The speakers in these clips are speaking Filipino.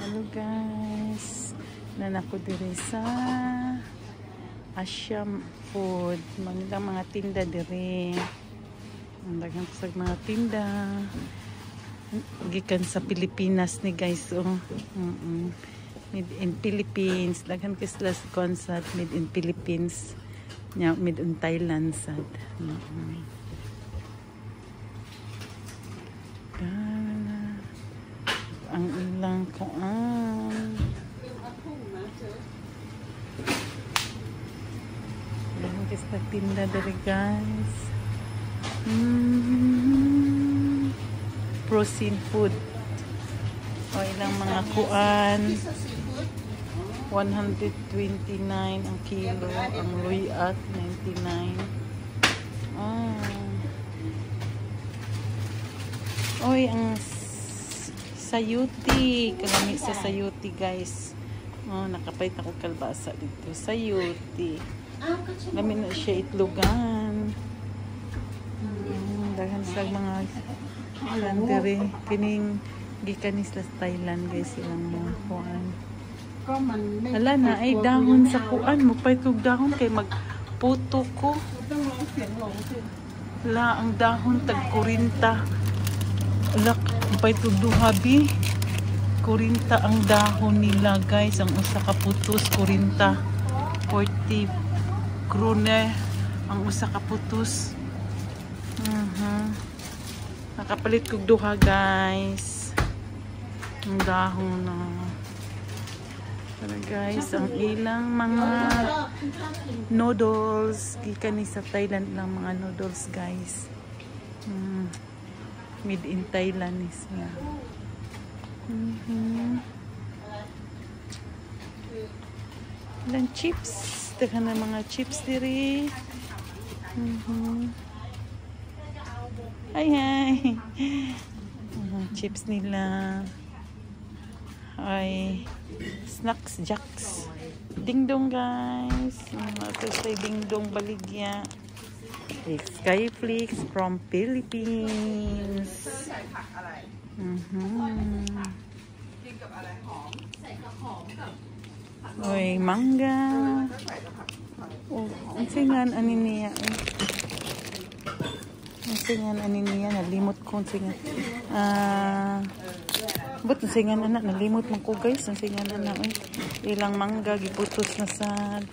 Hello guys, nanako diri sa Asyam Food. Mga tinda diri. Ang daghang sa mga tinda gikan sa Pilipinas ni guys. Made in Philippines. Daghan kislas concert made in Philippines. Nya made in Thailand sad. Ang ilang kuan. Dahil sa tinda dari guys. Protein food. O ilang mga kuan. 129 ang kilo. Ang luyat 99. Oy, ang sayuti. Kalami sa sayuti guys. Nakapait ako kalbasa dito. Sayuti. Lamin na siya itlogan. Daghan sa mga landere. Kining gikanis sa Thailand guys. Silang mga kuan. Hala na ay dahon sa kuan. Magpait kong dahon kay magputo ko. Hala ang dahon tag-40. Hala magpait kong duhabi. 40 ang dahon nila guys. Ang usa ka putos 40. 40 krone ang usa ka putos. Nakapalit kog duha guys. Ang dahon na. Pero guys, ang ilang mga noodles gikan ni sa Thailand lang mga noodles guys. Made in Thailand is niya. Ilang chips. Teka na mga chips diri. Hi. Chips nila. Ay snacks jacks. Ding dong guys. Ito sa ding dong baligya. Skyflakes from Philippines. Oy, mangga. Ang singan ani niya. Ang singan ani niya nalimot ko ang singan. But ang singan anak nalimot man ko guys, ang singan anak ilang mangga giputos na sad.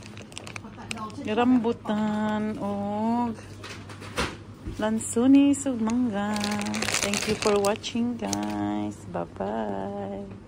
Rambutan og lansunis ug mangga. Thank you for watching guys. Bye bye.